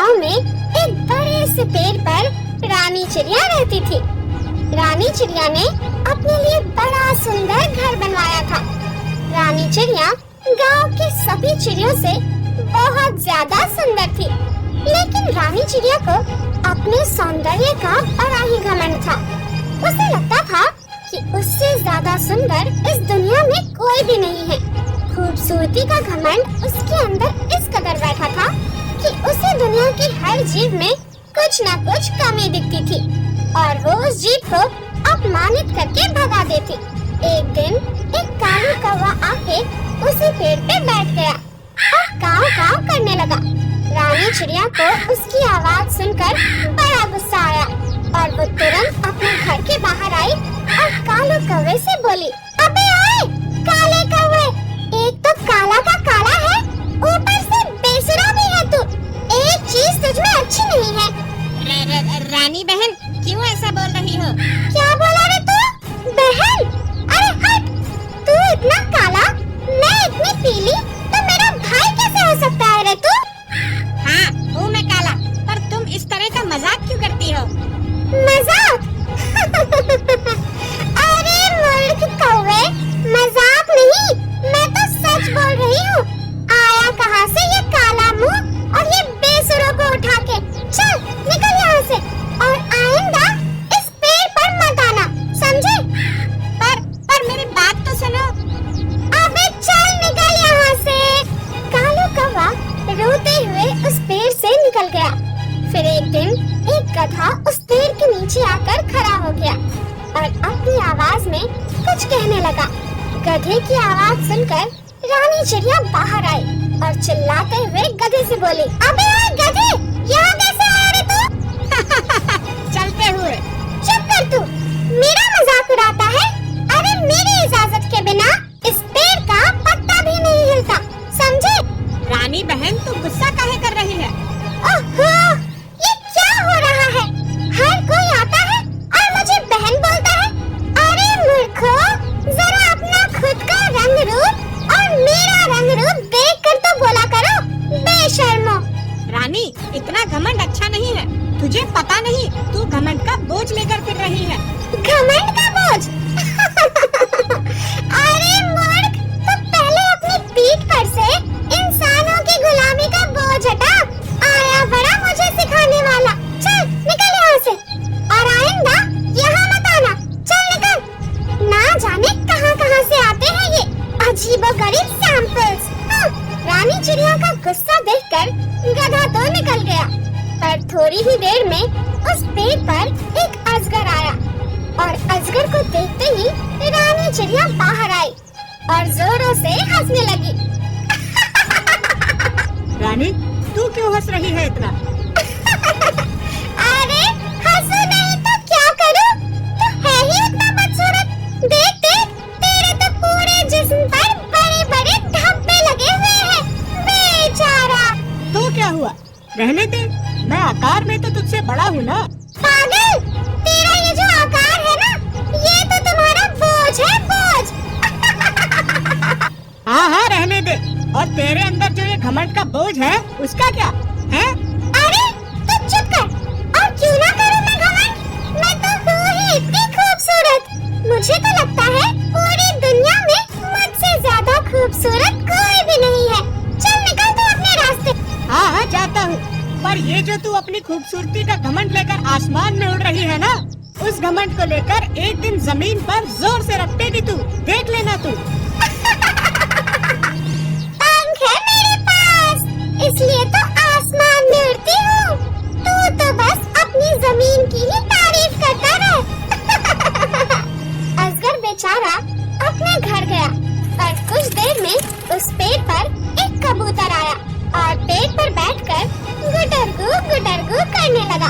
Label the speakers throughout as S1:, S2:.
S1: गांव में एक बड़े से पेड़ पर रानी चिड़िया रहती थी। रानी चिड़िया ने अपने लिए बड़ा सुंदर घर बनवाया था। रानी चिड़िया गांव के सभी चिड़ियों से बहुत ज्यादा सुंदर थी, लेकिन रानी चिड़िया को अपने सौंदर्य का बड़ा ही घमंड था। उसे लगता था कि उससे ज्यादा सुंदर इस दुनिया में कोई भी नहीं है। खूबसूरती का घमंड उसके अंदर इस कदर बैठा था कि उसे दुनिया की हर जीव में कुछ न कुछ कमी दिखती थी और वो उस जीव को अपमानित करके भगा देती। एक दिन एक काला कौवा आके उसी पेड़ पे बैठ गया और काव काव करने लगा। रानी चिड़िया को उसकी आवाज सुनकर बड़ा गुस्सा आया और वो तुरंत अपने घर के बाहर आई और काले कौवे से बोली, अबे ओए काले कौवे, एक तो काला का काला है, ऊपर से बेसुरा भी है तू। एक चीज तुझमें अच्छी नहीं है।
S2: रानी बहन, क्यों ऐसा बोल रही हो?
S1: क्या बोला रे तू? बहन? अरे हट, तू इतना काला, मैं इतनी पीली, तो मेरा भाई कैसे हो सकता है रे तू?
S2: हाँ, हूँ मैं काला, पर तुम इस तरह का मजाक क्यों करती हो?
S1: मजाक? अरे मूर्ख कौवे, मजाक नहीं, मैं तो सच बोल रही हूँ। आया कहाँ से ये काला मुंह और ये बेसुरों को उठा के? चल निकल यहाँ से और आइंदा इस पेड़ पर मत आना, समझे?
S2: पर मेरी बात तो सुनो।
S1: अबे चल निकल यहाँ से। काला कौवा रोते हुए उस पेड़ से निकल गया। फिर एक दिन एक गधा उस पेड़ के नीचे आकर खड़ा हो गया और अपनी आवाज में कुछ कहने लगा। गधे की आवाज सुनकर रानी चिड़िया बाहर आई और चिल्लाते हुए गधे से बोली, अबे ओए गधे, यहाँ कैसे आया रे तू?
S2: चलते हुए।
S1: चुप कर तू, मेरा मजाक उड़ाता है? अरे मेरी इजाजत के बिना इस पेड़ का पत्ता भी नहीं हिलता, समझे?
S2: रानी बहन, तू गुस्सा काहे कर रही है?
S1: ओहो, ये क्या हो रहा है? हर कोई आता है और मुझे बहन बोलता है। अरे मूर्खो, जरा अपना खुद का रंग रूप और मेरा रंग रूप देख कर तो बोला करो, बेशर्मो।
S2: रानी, इतना घमंड अच्छा नहीं है। तुझे पता नहीं, तू घमंड का बोझ लेकर फिर रही है।
S1: घमंड का बोझ? अरे मूर्ख, तो पहले अपनी पीठ पर से इंसानों की गुलामी का बोझ हटा। आया बड़ा मुझे सिखाने वाला। चल निकल यहाँ से और आइंदा यहाँ मत आना। चल निकल। ना जाने कहाँ से आते हैं ये अजीबोगरीब सैंपल्स। रानी चिड़िया का गुस्सा देखकर गधा तो निकल गया, पर थोड़ी ही देर में उस पेड़ पर एक अजगर आया और अजगर को देखते ही रानी चिड़िया बाहर आई और जोरों से हंसने लगी।
S2: रानी, तू क्यों हंस रही है इतना?
S1: अरे हंसू नहीं तो क्या करूं? तू है ही उतना बदसूरत। देख देख, तेरे तो पूरे जिस्म पर बड़े-बड़े धब्बे लगे हुए हैं, बेचारा।
S2: तो क्या हुआ? रहने दे, मैं आकार में तो तुझसे बड़ा हूँ ना।
S1: पागल, तेरा ये जो आकार है ना, ये तो तुम्हारा बोझ है, बोझ।
S2: हाँ, रहने दे। और तेरे अंदर जो ये घमंड का बोझ है, उसका क्या है?
S1: अरे तू चुप कर। और क्यों ना करूं मैं घमंड? मैं तो हूँ ही इतनी खूबसूरत। मुझे तो लगता है पूरी दुनिया में मुझसे ज्यादा खूबसूरत कोई भी नहीं है। चल निकल तू अपने रास्ते।
S2: हाँ, जाता हूँ। पर ये जो तू अपनी खूबसूरती का घमंड लेकर आसमान में उड़ रही है ना, उस घमंड को लेकर एक दिन जमीन पर जोर से रपटेगी तू। देख लेना तू।
S1: पंख है मेरे पास, इसलिए तो आसमान में उड़ती हूँ। तू तो बस अपनी जमीन की ही तारीफ करता रह। अजगर बेचारा अपने घर गया और कुछ देर में उस पेड़ पर एक कबूतर आया और पेड़ पर बैठकर गुडरगू करने लगा।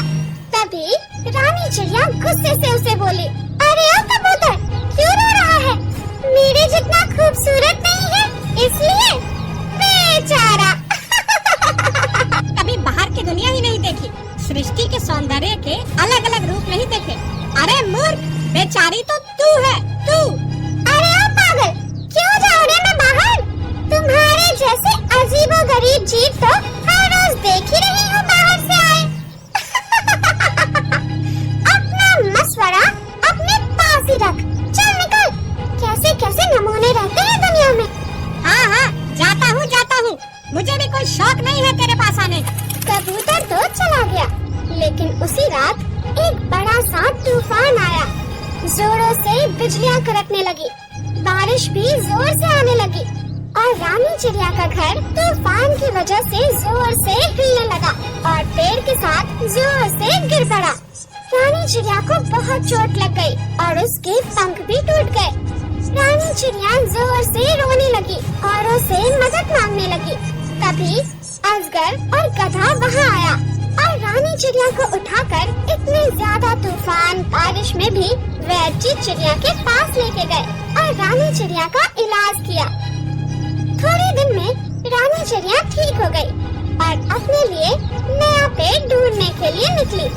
S1: तभी रानी चिड़िया गुस्से से उसे बोली, अरे ओ कबूतर, क्यों रो रहा है? मेरे जितना खूबसूरत नहीं है इसलिए? बेचारा।
S2: कभी बाहर की दुनिया ही नहीं देखी, सृष्टि के सौंदर्य के अलग अलग रूप नहीं देखे। अरे मूर्ख, बेचारी तो तू है, तू।
S1: अरे ओ पागल, क्यों जाऊं रे मैं बाहर? तुम्हारे जैसे अजीबोगरीब जीव तो हर रोज देख ही रही हूँ बाहर से
S2: जाने।
S1: कबूतर तो चला गया, लेकिन उसी रात एक बड़ा सा तूफान आया। जोरों से बिजलियां कड़कने लगी, बारिश भी जोर से आने लगी और रानी चिड़िया का घर तूफान की वजह से जोर से हिलने लगा और पेड़ के साथ जोर से गिर पड़ा। रानी चिड़िया को बहुत चोट लग गई और उसके पंख भी टूट गए। रानी चिड़िया जोर से रोने लगी और उसे मदद मांगने लगी। तभी अजगर और गधा वहाँ आया और रानी चिड़िया को उठाकर इतने ज्यादा तूफान बारिश में भी वैद्य चिड़िया के पास लेके गए और रानी चिड़िया का इलाज किया। थोड़े दिन में रानी चिड़िया ठीक हो गई और अपने लिए नया पेड़ ढूंढने के लिए निकली।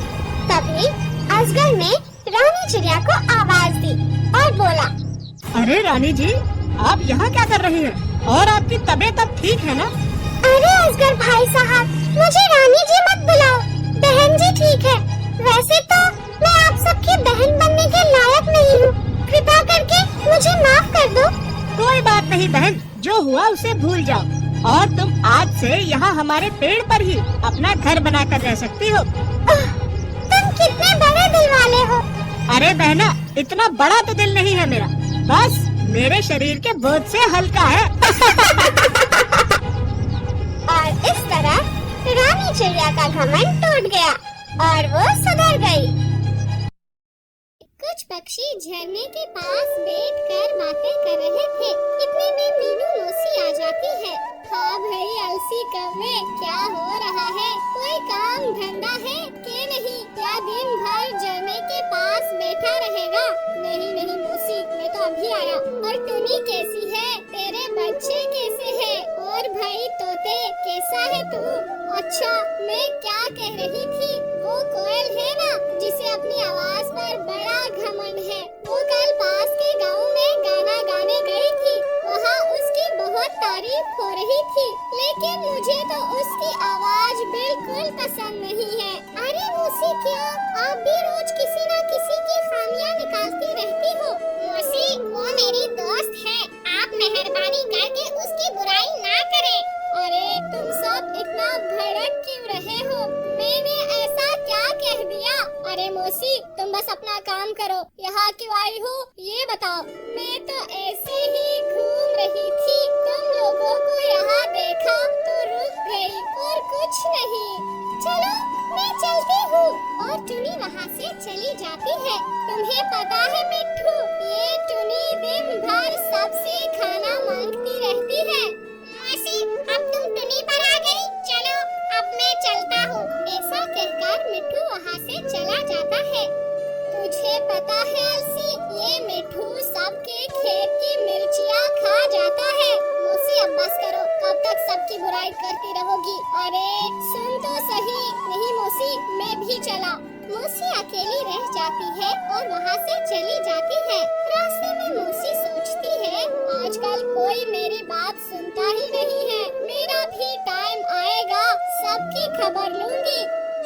S1: तभी अजगर ने रानी चिड़िया को आवाज दी और बोला,
S2: अरे रानी जी, आप यहाँ क्या कर रही हैं? और आपकी तबीयत अब ठीक है ना?
S1: अरे अजगर भाई साहब, मुझे रानी जी मत बुलाओ, बहन जी ठीक है। वैसे तो मैं आप सबकी बहन बनने के लायक नहीं हूँ, कृपा करके मुझे माफ कर दो।
S2: कोई बात नहीं बहन, जो हुआ उसे भूल जाओ और तुम आज से यहाँ हमारे पेड़ पर ही अपना घर बना कर रह सकती हो।
S1: तुम कितने बड़े दिल वाले हो।
S2: अरे बहना, इतना बड़ा तो दिल नहीं है मेरा, बस मेरे शरीर के बोझ से हल्का है।
S1: और इस तरह रानी चिड़िया का घमंड टूट गया और वो सुधर गई। कुछ पक्षी झरने के पास बैठकर बातें कर रहे थे। इतने में मीनू मौसी आ जाती है। हाँ भाई अलसी कौवे, क्या हो रहा है? कोई काम धंधा है के नहीं? क्या दिन भर झरने के पास बैठा रहेगा? नहीं नहीं मौसी, मैं तो अभी आया। और टुनी कैसी है? तेरे बच्चे कैसे हैं? और भाई तोते कैसा है तू? अच्छा, मैं क्या कह रही थी, वो कोयल है ना जिसे अपनी आवाज पर बड़ा घमंड है, वो कल पास के गांव में गाना गाने गई थी। वहाँ उसकी बहुत तारीफ हो रही थी, लेकिन मुझे तो उसकी आवाज बिल्कुल पसंद नहीं है। अरे मौसी, क्यों? आप भी रोज किसी न किसी की खामियां निकालती रहती हो। मौसी, वो मेरी दोस्त है, आप मेहरबानी करके उसकी बुराई ना करें। अरे तुम सब इतना भड़क क्यों रहे हो? मैंने ऐसा क्या कह दिया? अरे मौसी, तुम बस अपना काम करो। यहाँ क्यों आई हो ये बताओ। मैं तो ऐसे ही घूम रही थी, तुम लोगों को यहाँ देखा तो रुक गई और कुछ नहीं। चलो मैं चलती हूँ। और टुनी वहाँ से चली जाती है। तुम्हें पता है मिट्ठू, ये टुनी दिन भर सबसे खाना मांगती रहती है। मौसी, अब तुम टुनी पर आ गई, चलो अब मैं चलता हूँ। ऐसा कहकर मिट्ठू वहाँ से चला जाता है। तुझे पता है अलसी, ये मिट्ठू सबके खेत की मिर्चियाँ खा जाता है। मौसी अब बस करो, कब तक सबकी बुराई करती रहोगी? अरे सुन तो सही। नहीं मौसी, मैं भी चला। मौसी अकेली रह जाती है और वहाँ से चली जाती है। रास्ते में मौसी सोचती है, आजकल कोई मेरी बात सुनता ही नहीं है, मेरा भी टाइम आएगा, सबकी खबर लूंगी।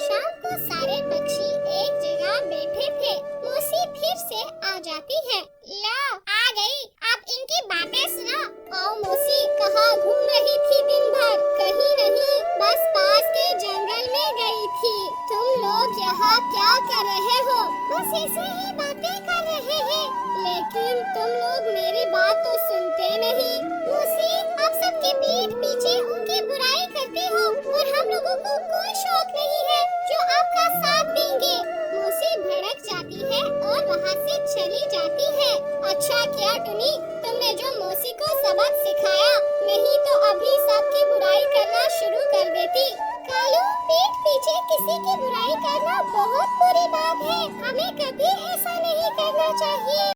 S1: शाम को सारे पक्षी एक जगह बैठे थे। मौसी फिर से आ जाती है। लो आ गई, अब इनकी बातें सुनो। आओ मौसी, कहाँ घूम रही थी दिन भर? कहीं नहीं, बस पास के जंगल में गई थी। तुम लोग यहाँ क्या कर रहे हो? बस ऐसे ही बातें कर रहे हैं, लेकिन तुम लोग मेरी बात तो सुनते नहीं। मौसी, आप सबके पीठ पीछे उनकी बुराई करते हो और हम लोगों को कोई शौक नहीं है जो आपका साथ देंगे। मौसी भड़क जाती है और वहाँ से चली जाती है। अच्छा किया टुनी, तुमने जो मौसी को सबक सिखाया, नहीं तो अभी सबकी बुराई करना शुरू कर देती। कालू, पीठ पीछे किसी की बुराई करना बहुत बुरी बात है, हमें कभी ऐसा नहीं करना चाहिए।